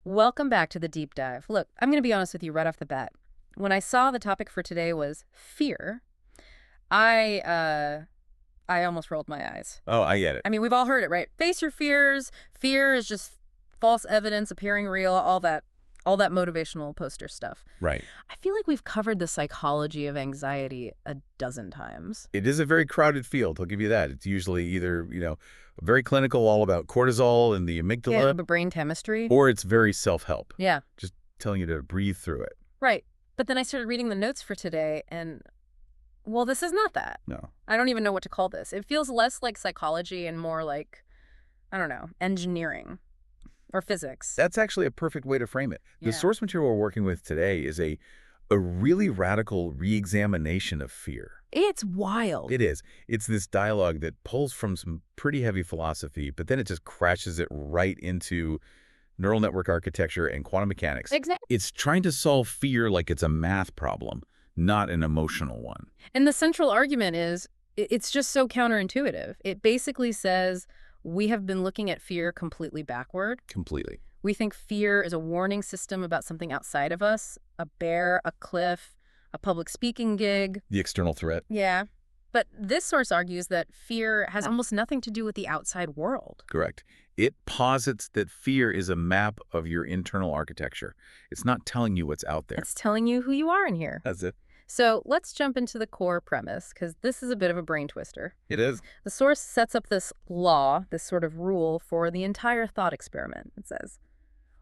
Welcome back to the deep dive. Look, I'm going to be honest with you right off the bat. When I saw the topic for today was fear, I I almost rolled my eyes. Oh, I get it. I mean, we've all heard it, right? Face your fears. Fear is just false evidence appearing real, all that motivational poster stuff. Right. I feel like we've covered the psychology of anxiety a dozen times. It is a very crowded field, I'll give you that. It's usually either, very clinical, all about cortisol and the Yeah, amygdala, but brain chemistry. or it's very self-help, Yeah, just telling you to breathe through it. right. But then I started reading the notes for today and, well, this is not that. No. I don't even know what to call this. It feels less like psychology and more like, I don't know, engineering or physics. That's actually a perfect way to frame it. Yeah. The source material we're working with today is a really radical re-examination of fear. It's wild. It is. It's this dialogue that pulls from some pretty heavy philosophy, but then it just crashes it right into neural network architecture and quantum mechanics. Exactly. It's trying to solve fear like it's a math problem, not an emotional one. And the central argument is it's just so counterintuitive. It basically says we have been looking at fear completely backward. Completely. We think fear is a warning system about something outside of us, a bear, a cliff, a public speaking gig. The external threat. Yeah. But this source argues that fear has almost nothing to do with the outside world. Correct. It posits that fear is a map of your internal architecture. It's not telling you what's out there. It's telling you who you are in here. That's it. So let's jump into the core premise, because this is a bit of a brain twister. It is. The source sets up this law, this sort of rule for the entire thought experiment. It says,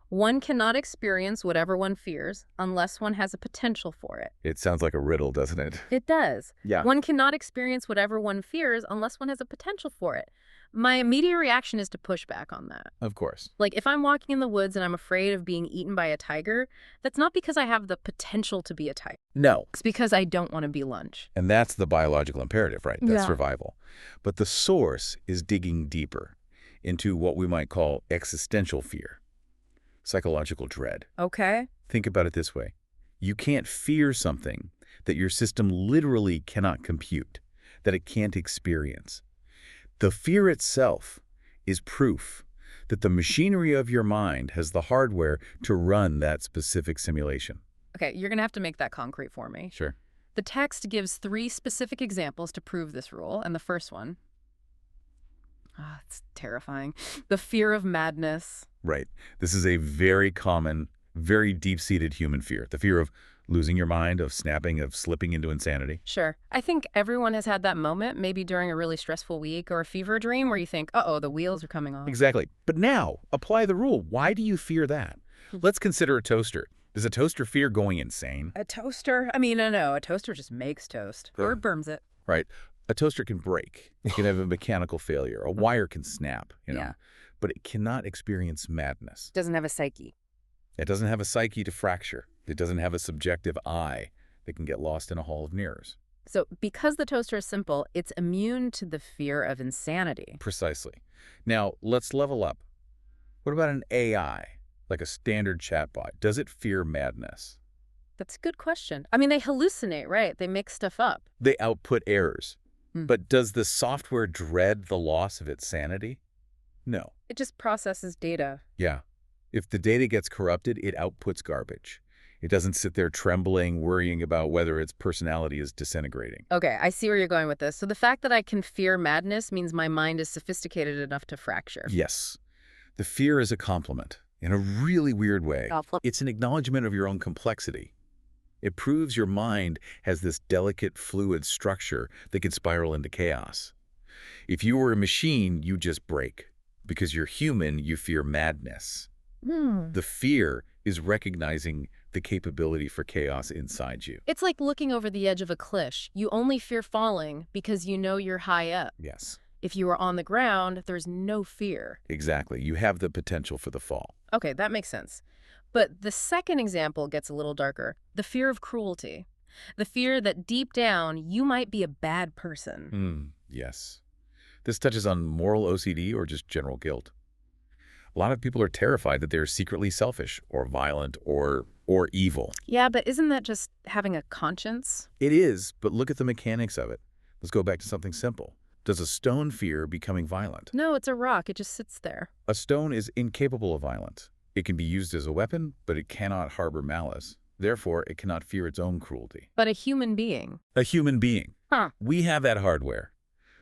one cannot experience whatever one fears unless one has a potential for it. It sounds like a riddle, doesn't it? It does. Yeah. One cannot experience whatever one fears unless one has a potential for it. My immediate reaction is to push back on that. Of course. Like, if I'm walking in the woods and I'm afraid of being eaten by a tiger, that's not because I have the potential to be a tiger. No. It's because I don't want to be lunch. And that's the biological imperative, right? That's Yeah. survival. But the source is digging deeper into what we might call existential fear, psychological dread. Okay. Think about it this way. You can't fear something that your system literally cannot compute, that it can't experience. The fear itself is proof that the machinery of your mind has the hardware to run that specific simulation. Okay, you're going to have to make that concrete for me. Sure. The text gives 3 specific examples to prove this rule, and the first one, it's terrifying. The fear of madness. Right. This is a very common, very deep-seated human fear. The fear of losing your mind, of snapping, of slipping into insanity. Sure. I think everyone has had that moment, maybe during a really stressful week or a fever dream where you think, uh-oh, the wheels are coming off. Exactly. But now, apply the rule. Why do you fear that? Let's consider a toaster. Does a toaster fear going insane? A toaster? I mean, no, a toaster just makes toast. Or it burns it. Right. A toaster can break. It can have a mechanical failure. A wire can snap, Yeah. But it cannot experience madness. Doesn't have a psyche. It doesn't have a psyche to fracture. It doesn't have a subjective I that can get lost in a hall of mirrors. So because the toaster is simple, it's immune to the fear of insanity. Precisely. Now, let's level up. What about an AI, like a standard chatbot? Does it fear madness? That's a good question. I mean, they hallucinate, right? They make stuff up. They output errors. Hmm. But does the software dread the loss of its sanity? No. It just processes data. Yeah. If the data gets corrupted, it outputs garbage. It doesn't sit there trembling, worrying about whether its personality is disintegrating. Okay, I see where you're going with this. So the fact that I can fear madness means my mind is sophisticated enough to fracture. Yes. The fear is a compliment in a really weird way. Awful. It's an acknowledgement of your own complexity. It proves your mind has this delicate, fluid structure that can spiral into chaos. If you were a machine, you just break. Because you're human, you fear madness. The fear is recognizing the capability for chaos inside you. It's like looking over the edge of a cliff. You only fear falling because you know you're high up. Yes, If you are on the ground, there's no fear. exactly. You have the potential for the fall. Okay, that makes sense. But the second example gets a little darker. The fear of cruelty. The fear that deep down, you might be a bad person. Yes. This touches on moral OCD or just general guilt. A lot of people are terrified that they're secretly selfish or violent or evil. Yeah, but isn't that just having a conscience? It is, but look at the mechanics of it. Let's go back to something simple. Does a stone fear becoming violent? No, it's a rock. It just sits there. A stone is incapable of violence. It can be used as a weapon, but it cannot harbor malice. Therefore, it cannot fear its own cruelty. But a human being. A human being. Huh. We have that hardware.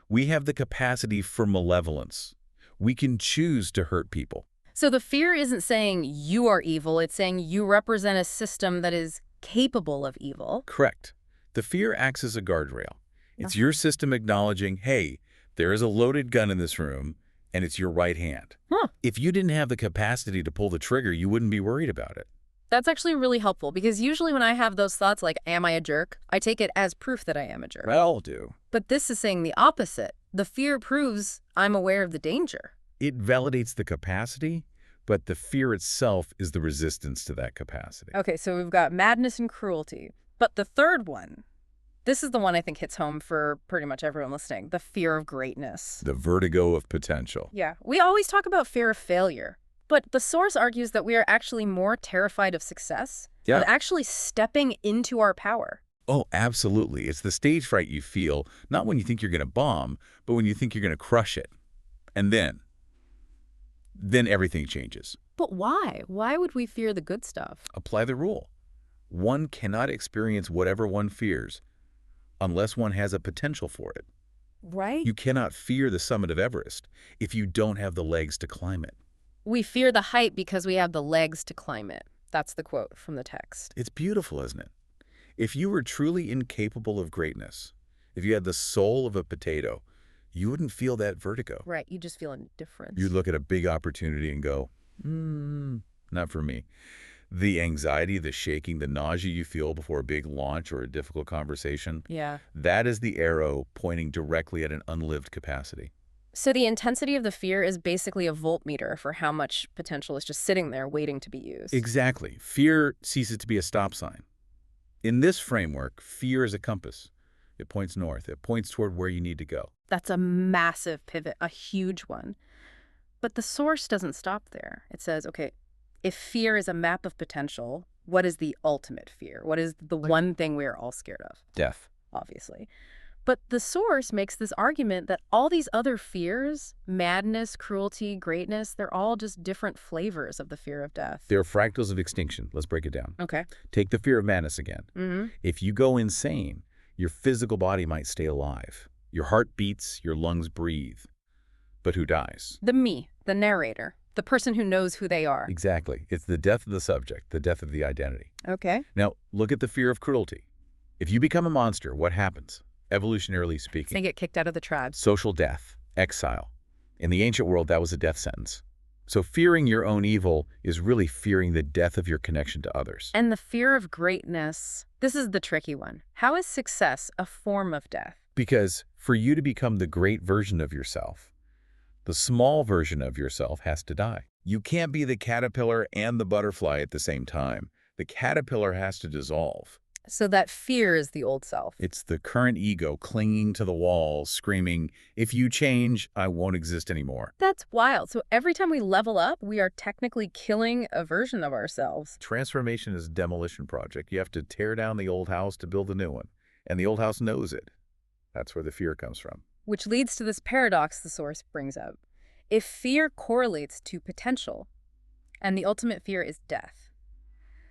We have the capacity for malevolence. We can choose to hurt people. So the fear isn't saying you are evil, it's saying you represent a system that is capable of evil. Correct. The fear acts as a guardrail. It's your system acknowledging, hey, there is a loaded gun in this room, and it's your right hand. Huh. If you didn't have the capacity to pull the trigger, you wouldn't be worried about it. That's actually really helpful because usually when I have those thoughts like, am I a jerk? I take it as proof that I am a jerk. We all do. But this is saying the opposite. The fear proves I'm aware of the danger. It validates the capacity, but the fear itself is the resistance to that capacity. Okay, so we've got madness and cruelty. But the third one, this is the one I think hits home for pretty much everyone listening, the fear of greatness. The vertigo of potential. Yeah, we always talk about fear of failure. But the source argues that we are actually more terrified of success, of actually stepping into our power. Oh, absolutely. It's the stage fright you feel, not when you think you're going to bomb, but when you think you're going to crush it. And then everything changes. But why? Why would we fear the good stuff? Apply the rule. One cannot experience whatever one fears unless one has a potential for it. Right? You cannot fear the summit of Everest if you don't have the legs to climb it. We fear the height because we have the legs to climb it. That's the quote from the text. It's beautiful, isn't it? If you were truly incapable of greatness, if you had the soul of a potato, you wouldn't feel that vertigo. Right, you just feel indifference. You'd look at a big opportunity and go, not for me. The anxiety, the shaking, the nausea you feel before a big launch or a difficult conversation, that is the arrow pointing directly at an unlived capacity. So the intensity of the fear is basically a voltmeter for how much potential is just sitting there waiting to be used. Exactly. Fear ceases to be a stop sign. In this framework, fear is a compass. It points north. It points toward where you need to go. That's a massive pivot, a huge one. But the source doesn't stop there. It says, okay, if fear is a map of potential, what is the ultimate fear? What is the one thing we are all scared of? Death. Obviously. But the source makes this argument that all these other fears, madness, cruelty, greatness, they're all just different flavors of the fear of death. They're fractals of extinction. Let's break it down. Okay. Take the fear of madness again. If you go insane, your physical body might stay alive. Your heart beats, your lungs breathe. But who dies? The me, the narrator, the person who knows who they are. Exactly. It's the death of the subject, the death of the identity. Okay. Now, look at the fear of cruelty. If you become a monster, what happens? Evolutionarily speaking. They get kicked out of the tribe. Social death, exile. In the ancient world, that was a death sentence. So fearing your own evil is really fearing the death of your connection to others. And the fear of greatness, this is the tricky one. How is success a form of death? Because for you to become the great version of yourself, the small version of yourself has to die. You can't be the caterpillar and the butterfly at the same time. The caterpillar has to dissolve. So that fear is the old self. It's the current ego clinging to the wall, screaming, if you change, I won't exist anymore. That's wild. So every time we level up, we are technically killing a version of ourselves. Transformation is a demolition project. You have to tear down the old house to build a new one. And the old house knows it. That's where the fear comes from. Which leads to this paradox the source brings up. If fear correlates to potential, and the ultimate fear is death,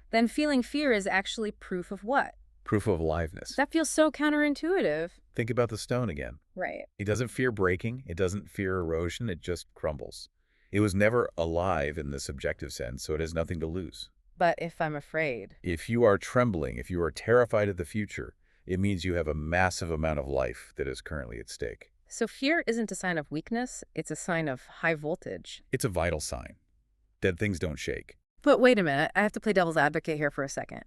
then feeling fear is actually proof of what? Proof of aliveness. That feels so counterintuitive. Think about the stone again. Right. It doesn't fear breaking. It doesn't fear erosion. It just crumbles. It was never alive in the subjective sense, so it has nothing to lose. But if I'm afraid? If you are trembling, if you are terrified of the future, it means you have a massive amount of life that is currently at stake. So fear isn't a sign of weakness. It's a sign of high voltage. It's a vital sign. Dead things don't shake. But wait a minute, I have to play devil's advocate here for a second.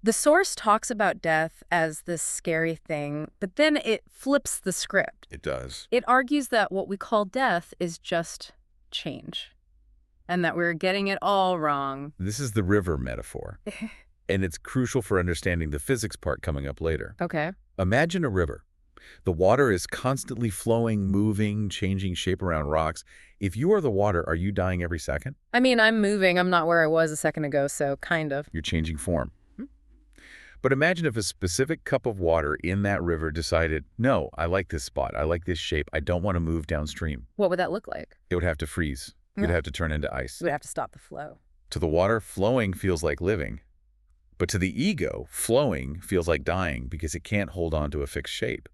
The source talks about death as this scary thing, but then it flips the script. It does. It argues that what we call death is just change, and that we're getting it all wrong. This is the river metaphor, and it's crucial for understanding the physics part coming up later. Okay. Imagine a river. The water is constantly flowing, moving, changing shape around rocks. If you are the water, are you dying every second? I mean, I'm moving. I'm not where I was a second ago, so kind of. You're changing form. But imagine if a specific cup of water in that river decided, no, I like this spot. I like this shape. I don't want to move downstream. What would that look like? It would have to freeze. It would have to turn into ice. We would have to stop the flow. To the water, flowing feels like living. But to the ego, flowing feels like dying because it can't hold on to a fixed shape.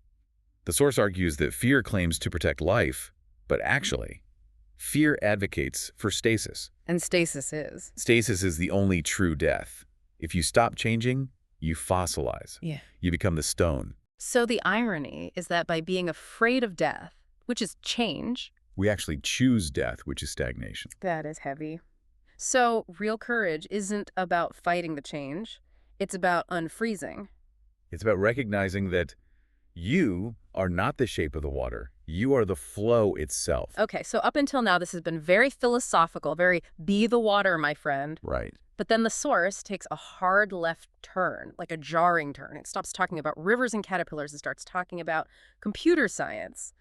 The source argues that fear claims to protect life, but actually, fear advocates for stasis. And stasis is. Stasis is the only true death. If you stop changing, you fossilize. Yeah. You become the stone. So the irony is that by being afraid of death, which is change, We actually choose death, which is stagnation. that is heavy. So real courage isn't about fighting the change. It's about unfreezing. It's about recognizing that you are not the shape of the water. You are the flow itself. Okay, so up until now, this has been very philosophical, very be the water, my friend. Right. But then the source takes a hard left turn, like a jarring turn. It stops talking about rivers and caterpillars and starts talking about computer science,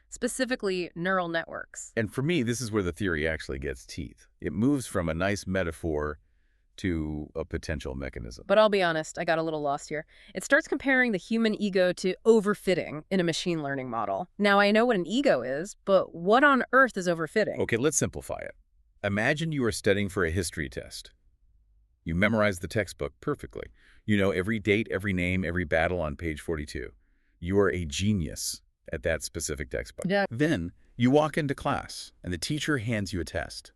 specifically neural networks. And for me, this is where the theory actually gets teeth. It moves from a nice metaphor to a potential mechanism. But I'll be honest, I got a little lost here. It starts comparing the human ego to overfitting in a machine learning model. Now, I know what an ego is, but what on earth is overfitting? Okay, let's simplify it. Imagine you are studying for a history test. You memorize the textbook perfectly. You know every date, every name, every battle on page 42. You are a genius at that specific textbook. Yeah. Then you walk into class and the teacher hands you a test.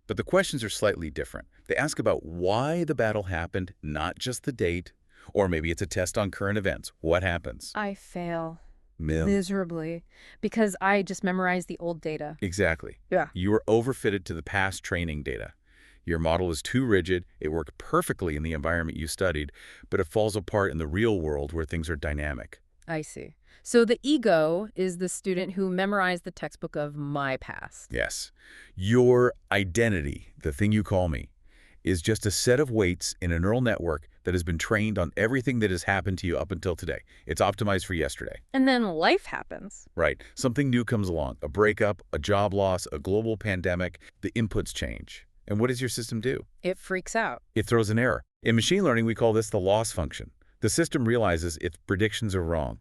But the questions are slightly different. They ask about why the battle happened, not just the date, or maybe it's a test on current events. What happens? I fail Mil. miserably because I just memorized the old data. Exactly. Yeah. You are overfitted to the past training data. Your model is too rigid, it worked perfectly in the environment you studied, but it falls apart in the real world where things are dynamic. I see. So the ego is the student who memorized the textbook of my past. Yes. Your identity, the thing you call me, is just a set of weights in a neural network that has been trained on everything that has happened to you up until today. It's optimized for yesterday. And then life happens. Right. Something new comes along, a breakup, a job loss, a global pandemic. The inputs change. And what does your system do? It freaks out. It throws an error. In machine learning, we call this the loss function. The system realizes its predictions are wrong.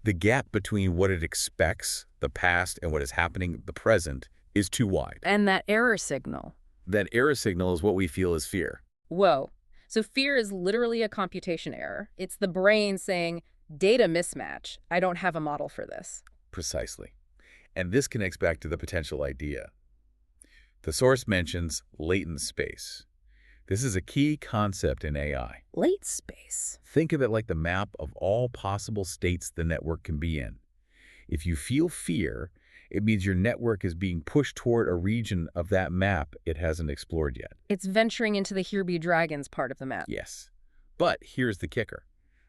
The gap between what it expects, the past, and what is happening, the present, is too wide. And that error signal. That error signal is what we feel as fear. Whoa. So fear is literally a computation error. It's the brain saying, data mismatch. I don't have a model for this. Precisely. And this connects back to the potential idea. The source mentions latent space. This is a key concept in AI. Late space. Think of it like the map of all possible states the network can be in. If you feel fear, it means your network is being pushed toward a region of that map it hasn't explored yet. It's venturing into the Here Be Dragons part of the map. Yes. But here's the kicker.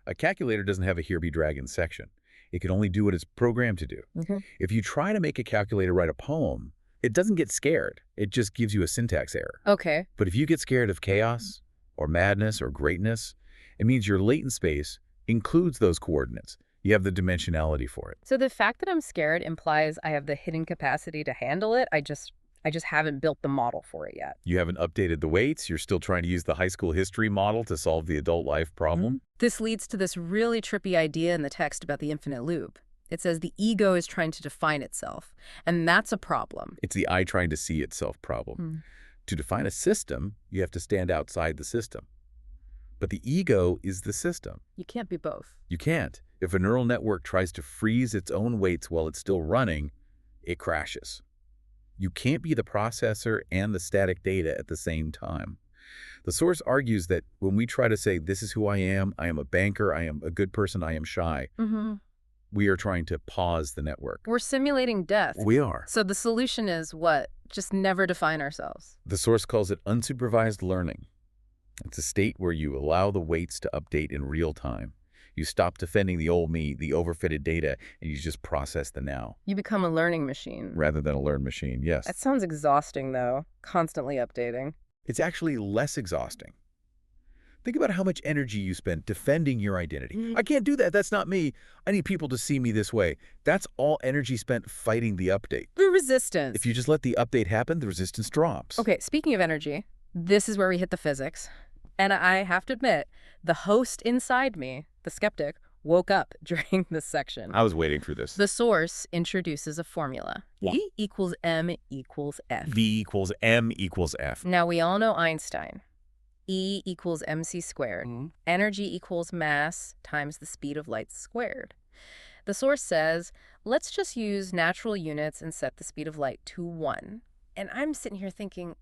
A calculator doesn't have a Here Be Dragons section. It can only do what it's programmed to do. If you try to make a calculator write a poem, it doesn't get scared. It just gives you a syntax error. Okay. But if you get scared of chaos or madness or greatness, it means your latent space includes those coordinates. You have the dimensionality for it. So the fact that I'm scared implies I have the hidden capacity to handle it. I just haven't built the model for it yet. You haven't updated the weights. You're still trying to use the high school history model to solve the adult life problem. This leads to this really trippy idea in the text about the infinite loop. It says the ego is trying to define itself, and that's a problem. It's the I trying to see itself problem. To define a system, you have to stand outside the system. But the ego is the system. You can't be both. You can't. If a neural network tries to freeze its own weights while it's still running, it crashes. You can't be the processor and the static data at the same time. The source argues that when we try to say, this is who I am a banker, I am a good person, I am shy, we are trying to pause the network. We're simulating death. We are. So the solution is what? Just never define ourselves. The source calls it unsupervised learning. It's a state where you allow the weights to update in real time. You stop defending the old me, the overfitted data, and you just process the now. You become a learning machine. Rather than a learned machine, yes. That sounds exhausting, though. Constantly updating. It's actually less exhausting. Think about how much energy you spend defending your identity. I can't do that. That's not me. I need people to see me this way. That's all energy spent fighting the update. The resistance. If you just let the update happen, the resistance drops. Okay, speaking of energy, this is where we hit the physics. And I have to admit, the host inside me, the skeptic, woke up during this section. I was waiting for this. The source introduces a formula. Yeah. E equals m equals F. V equals M equals F. Now, we all know Einstein. E equals mc squared. Energy equals mass times the speed of light squared. The source says, let's just use natural units and set the speed of light to 1. And I'm sitting here thinking,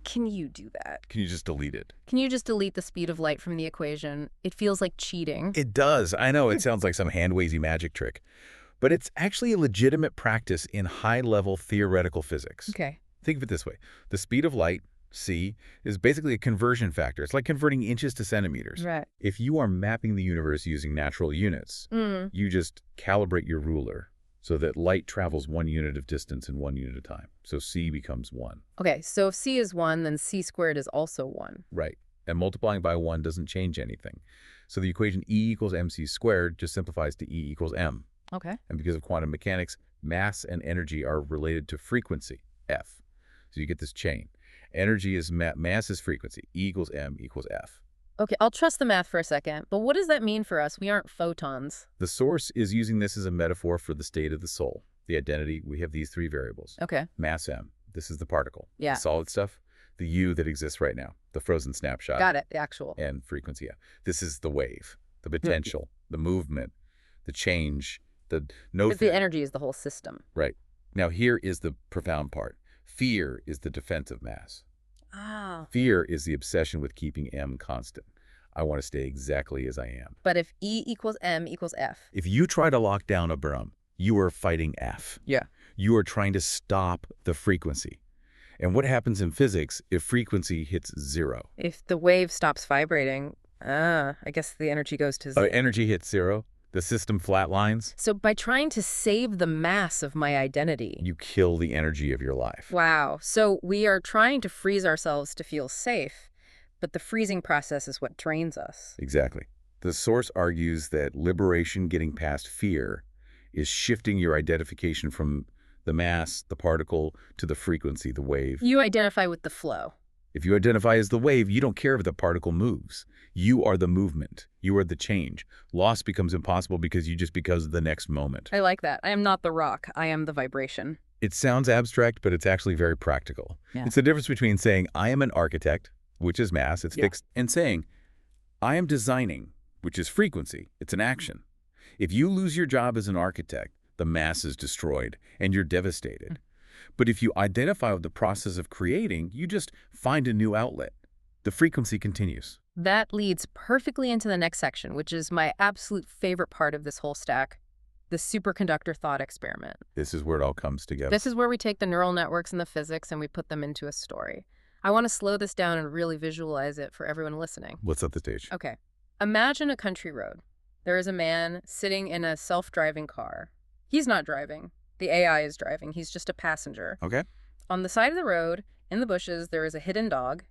can you do that? Can you just delete it? Can you just delete the speed of light from the equation? It feels like cheating. It does. I know it sounds like some hand-wavy magic trick. But it's actually a legitimate practice in high-level theoretical physics. Okay. Think of it this way. The speed of light, c, is basically a conversion factor. It's like converting inches to centimeters. Right. If you are mapping the universe using natural units, you just calibrate your ruler so that light travels 1 unit of distance in 1 unit of time. So c becomes 1. Okay, so if c is 1, then c squared is also 1. Right. And multiplying by 1 doesn't change anything. So the equation E equals mc squared just simplifies to E equals m. Okay. And because of quantum mechanics, mass and energy are related to frequency, F. So you get this chain. Energy is mass is frequency. E equals m equals F. Okay, I'll trust the math for a second, but what does that mean for us? We aren't photons. The source is using this as a metaphor for the state of the soul. The identity, we have these 3 variables. Okay. Mass m, this is the particle. Yeah. The solid stuff, the you that exists right now, the frozen snapshot. Got it, the actual. And frequency, yeah. This is the wave, the potential, the movement, the change, the no. But the energy is the whole system. Right. Now here is the profound part. Fear is the defense of mass. Ah. Fear is the obsession with keeping m constant. I want to stay exactly as I am. But if E equals m equals F. If you try to lock down a broom, you are fighting F. Yeah. You are trying to stop the frequency. And what happens in physics if frequency hits 0? If the wave stops vibrating, I guess the energy goes to 0. Energy hits 0, the system flatlines. So by trying to save the mass of my identity, You kill the energy of your life. wow. So we are trying to freeze ourselves to feel safe, but the freezing process is what drains us. Exactly. The source argues that liberation, getting past fear, is shifting your identification from the mass, the particle, to the frequency, the wave. You identify with the flow. If you identify as the wave, you don't care if the particle moves. You are the movement. You are the change. Loss becomes impossible because the next moment. I like that. I am not the rock. I am the vibration. It sounds abstract, but it's actually very practical. Yeah. It's the difference between saying, I am an architect, which is mass, it's fixed, and saying, I am designing, which is frequency, it's an action. If you lose your job as an architect, the mass is destroyed, and you're devastated. But if you identify with the process of creating, you just find a new outlet. The frequency continues. That leads perfectly into the next section, which is my absolute favorite part of this whole stack, the superconductor thought experiment. This is where it all comes together. This is where we take the neural networks and the physics and we put them into a story. I want to slow this down and really visualize it for everyone listening. Let's set the stage. Okay. Imagine a country road. There is a man sitting in a self-driving car. He's not driving. The AI is driving. He's just a passenger. Okay. On the side of the road, in the bushes, there is a hidden dog.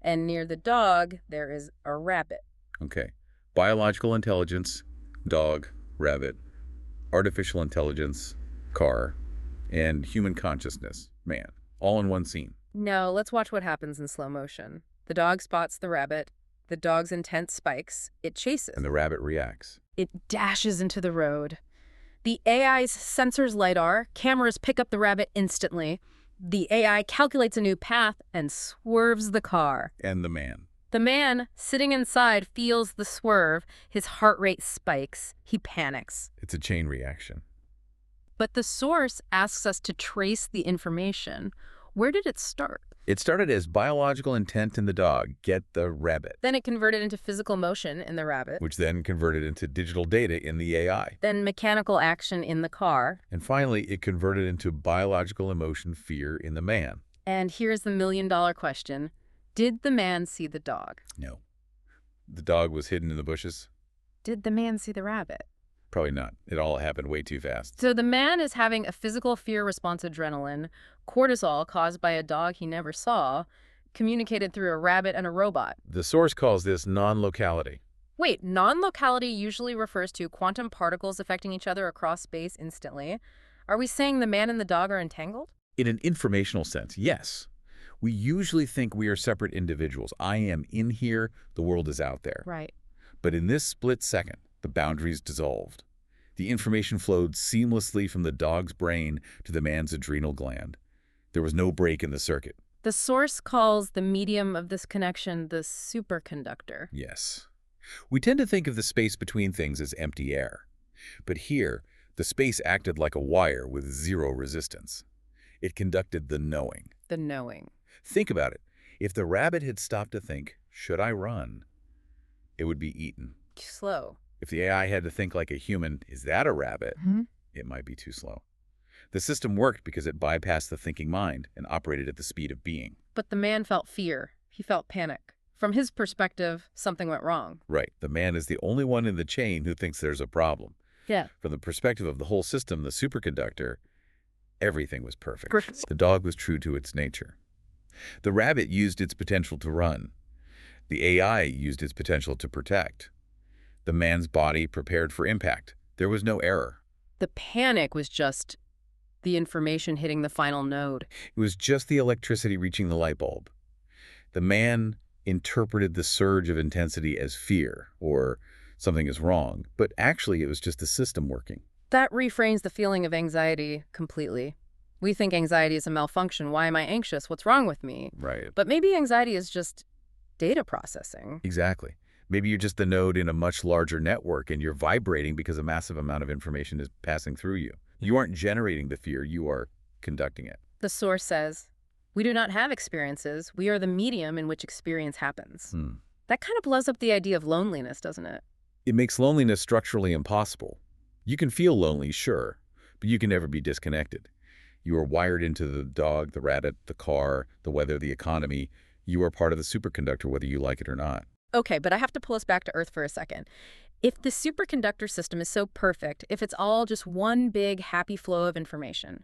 And near the dog, there is a rabbit. Okay. Biological intelligence, dog, rabbit. Artificial intelligence, car. And human consciousness, man. All in one scene. Now, let's watch what happens in slow motion. The dog spots the rabbit. The dog's intent spikes. It chases. And the rabbit reacts. It dashes into the road. The AI's sensors LiDAR, cameras pick up the rabbit instantly. The AI calculates a new path and swerves the car. And the man. The man, sitting inside, feels the swerve. His heart rate spikes. He panics. It's a chain reaction. But the source asks us to trace the information. Where did it start? It started as biological intent in the dog, get the rabbit, Then it converted into physical motion in the rabbit. which then converted into digital data in the AI. Then mechanical action in the car. And finally, it converted into biological emotion, fear in the man. And here's the million-dollar question. Did the man see the dog? No. The dog was hidden in the bushes? Did the man see the rabbit? Probably not. It all happened way too fast. So the man is having a physical fear response adrenaline, cortisol caused by a dog he never saw, communicated through a rabbit and a robot. The source calls this non-locality. Wait, non-locality usually refers to quantum particles affecting each other across space instantly. Are we saying the man and the dog are entangled? In an informational sense, yes. We usually think we are separate individuals. I am in here, the world is out there. Right. But in this split second, the boundaries dissolved. The information flowed seamlessly from the dog's brain to the man's adrenal gland. There was no break in the circuit. The source calls the medium of this connection the superconductor. Yes. We tend to think of the space between things as empty air. But here, the space acted like a wire with zero resistance. It conducted the knowing. The knowing. Think about it. If the rabbit had stopped to think, should I run? It would be eaten. Slow. If the AI had to think like a human, is that a rabbit? Mm-hmm. It might be too slow. The system worked because it bypassed the thinking mind and operated at the speed of being. But the man felt fear. He felt panic. From his perspective, something went wrong. Right. The man is the only one in the chain who thinks there's a problem. Yeah. From the perspective of the whole system, the superconductor, everything was perfect. Perfect. The dog was true to its nature. The rabbit used its potential to run. The AI used its potential to protect. The man's body prepared for impact. There was no error. The panic was just the information hitting the final node. It was just the electricity reaching the light bulb. The man interpreted the surge of intensity as fear or something is wrong, but actually it was just the system working. That reframes the feeling of anxiety completely. We think anxiety is a malfunction. Why am I anxious? What's wrong with me? Right. But maybe anxiety is just data processing. Exactly. Maybe you're just the node in a much larger network and you're vibrating because a massive amount of information is passing through you. You aren't generating the fear, you are conducting it. The source says, we do not have experiences. We are the medium in which experience happens. That kind of blows up the idea of loneliness, doesn't it? It makes loneliness structurally impossible. You can feel lonely, sure, but you can never be disconnected. You are wired into the dog, the rabbit, the car, the weather, the economy. You are part of the superconductor whether you like it or not. Okay, but I have to pull us back to Earth for a second. If the superconductor system is so perfect, if it's all just one big happy flow of information,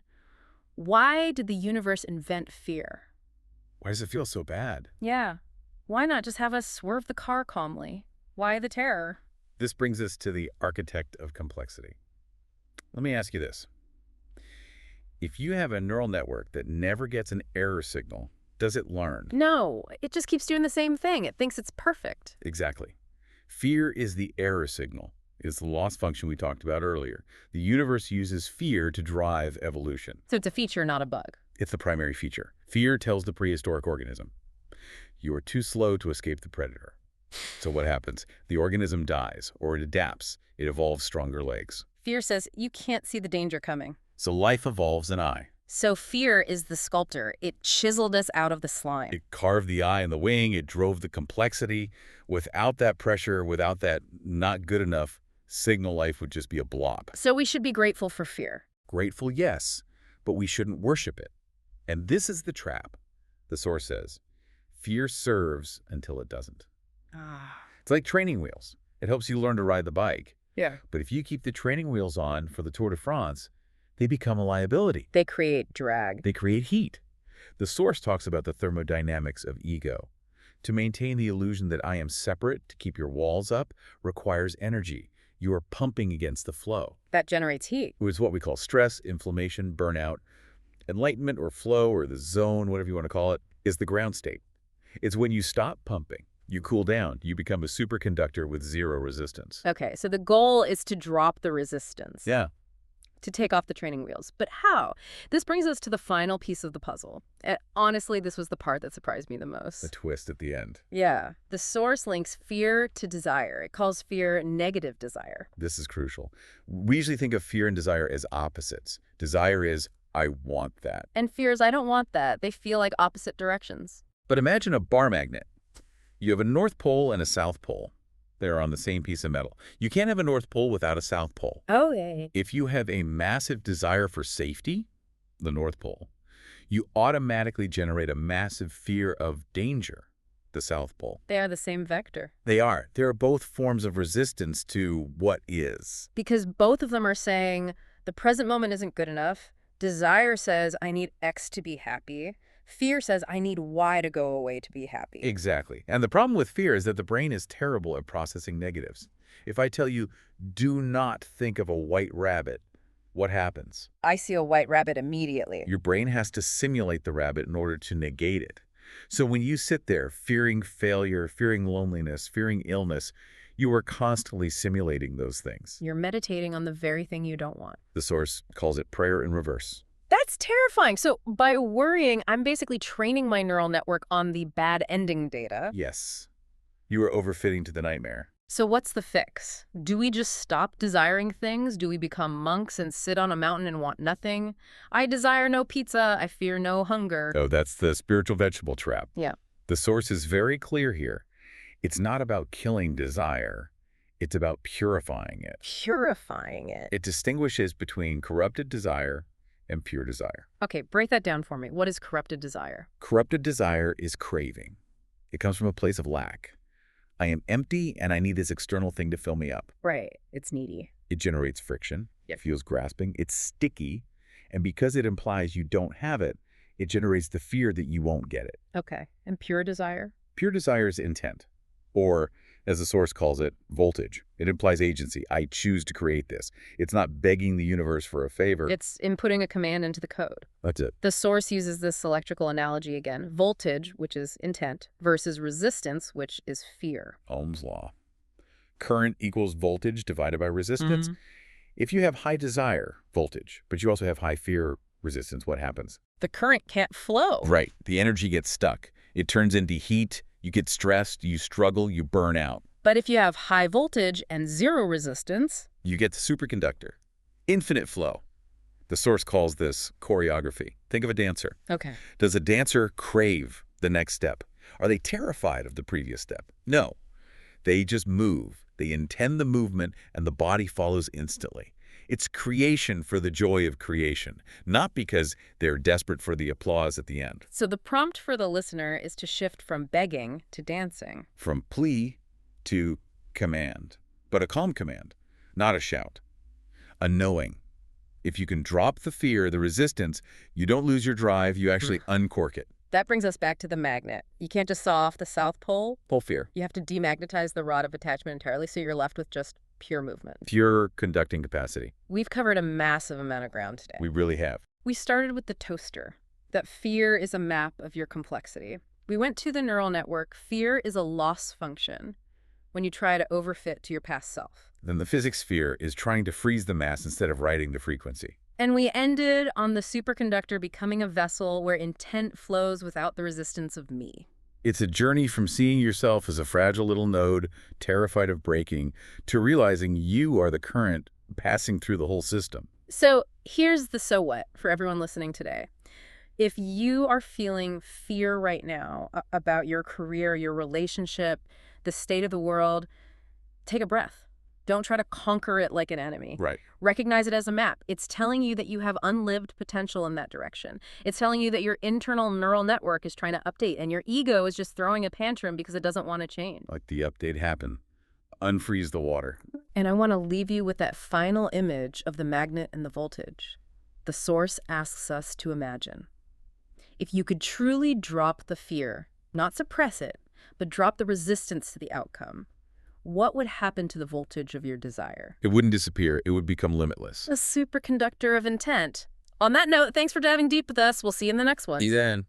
why did the universe invent fear? Why does it feel so bad? Yeah. Why not just have us swerve the car calmly? Why the terror? This brings us to the architect of complexity. Let me ask you this. If you have a neural network that never gets an error signal, does it learn? No, it just keeps doing the same thing. It thinks it's perfect. Exactly. Fear is the error signal. It's the loss function we talked about earlier. The universe uses fear to drive evolution. So it's a feature, not a bug. It's the primary feature. Fear tells the prehistoric organism, you are too slow to escape the predator. So what happens? The organism dies, or it adapts. It evolves stronger legs. Fear says, you can't see the danger coming. So life evolves an eye. So fear is the sculptor. It chiseled us out of the slime. It carved the eye and the wing. It drove the complexity. Without that pressure, without that not good enough signal, life would just be a blob. So we should be grateful for fear. Grateful, yes, but we shouldn't worship it. And this is the trap. The source says, fear serves until it doesn't. It's like training wheels. It helps you learn to ride the bike. Yeah. But if you keep the training wheels on for the Tour de France, they become a liability. They create drag. They create heat. The source talks about the thermodynamics of ego. To maintain the illusion that I am separate, to keep your walls up, requires energy. You are pumping against the flow. That generates heat. It is what we call stress, inflammation, burnout. Enlightenment or flow or the zone, whatever you want to call it, is the ground state. It's when you stop pumping, you cool down, you become a superconductor with zero resistance. Okay, so the goal is to drop the resistance. Yeah. To take off the training wheels. But how? This brings us to the final piece of the puzzle. Honestly, this was the part that surprised me the most. The twist at the end. Yeah. The source links fear to desire. It calls fear negative desire. This is crucial. We usually think of fear and desire as opposites. Desire is, I want that. And fear is, I don't want that. They feel like opposite directions. But imagine a bar magnet. You have a North Pole and a South Pole. They're on the same piece of metal. You can't have a North Pole without a South Pole. Oh, yeah. If you have a massive desire for safety, the North Pole, you automatically generate a massive fear of danger, the South Pole. They are the same vector. They are. They are both forms of resistance to what is. Because both of them are saying the present moment isn't good enough. Desire says, I need X to be happy. Fear says, I need Y to go away to be happy. Exactly. And the problem with fear is that the brain is terrible at processing negatives. If I tell you, do not think of a white rabbit, what happens? I see a white rabbit immediately. Your brain has to simulate the rabbit in order to negate it. So when you sit there fearing failure, fearing loneliness, fearing illness, You are constantly simulating those things. You're meditating on the very thing you don't want. The source calls it prayer in reverse. That's terrifying. So by worrying, I'm basically training my neural network on the bad ending data. Yes. You are overfitting to the nightmare. So what's the fix? Do we just stop desiring things? Do we become monks and sit on a mountain and want nothing? I desire no pizza. I fear no hunger. Oh, that's the spiritual vegetable trap. Yeah. The source is very clear here. It's not about killing desire. It's about purifying it. Purifying it. It distinguishes between corrupted desire and pure desire. Okay, break that down for me. What is corrupted desire? Corrupted desire is craving. It comes from a place of lack. I am empty and I need this external thing to fill me up. Right. It's needy. It generates friction. Yep. It feels grasping. It's sticky. And because it implies you don't have it, it generates the fear that you won't get it. Okay. And pure desire? Pure desire is intent. Or, as the source calls it, voltage. It implies agency. I choose to create this. It's not begging the universe for a favor. It's inputting a command into the code. That's it. The source uses this electrical analogy again. Voltage, which is intent, versus resistance, which is fear. Ohm's law. Current equals voltage divided by resistance. If you have high desire, voltage, but you also have high fear, resistance, what happens? The current can't flow. Right. The energy gets stuck. It turns into heat. You get stressed. You struggle. You burn out. But if you have high voltage and zero resistance, You get the superconductor. Infinite flow. The source calls this choreography. Think of a dancer. okay. Does a dancer crave the next step? Are they terrified of the previous step? No. They just move. They intend the movement, and the body follows instantly. It's creation for the joy of creation, not because they're desperate for the applause at the end. So the prompt for the listener is to shift from begging to dancing. From plea to command, but a calm command, not a shout. A knowing. If you can drop the fear, the resistance, you don't lose your drive, you actually uncork it. That brings us back to the magnet. You can't just saw off the South Pole. Pull fear. You have to demagnetize the rod of attachment entirely, so you're left with just pure movement. Pure conducting capacity. We've covered a massive amount of ground today. We really have. We started with the toaster, that fear is a map of your complexity. We went to the neural network. Fear is a loss function when you try to overfit to your past self. Then the physics sphere is trying to freeze the mass instead of writing the frequency. And we ended on the superconductor becoming a vessel where intent flows without the resistance of me. It's a journey from seeing yourself as a fragile little node, terrified of breaking, to realizing you are the current passing through the whole system. So here's the so what for everyone listening today. If you are feeling fear right now about your career, your relationship, the state of the world, take a breath. Don't try to conquer it like an enemy. Right. Recognize it as a map. It's telling you that you have unlived potential in that direction. It's telling you that your internal neural network is trying to update, and your ego is just throwing a tantrum because it doesn't want to change. Let the update happen. Unfreeze the water. And I want to leave you with that final image of the magnet and the voltage. The source asks us to imagine. If you could truly drop the fear, not suppress it, but drop the resistance to the outcome, what would happen to the voltage of your desire? It wouldn't disappear. It would become limitless. A superconductor of intent. On that note, thanks for diving deep with us. We'll see you in the next one. See you then.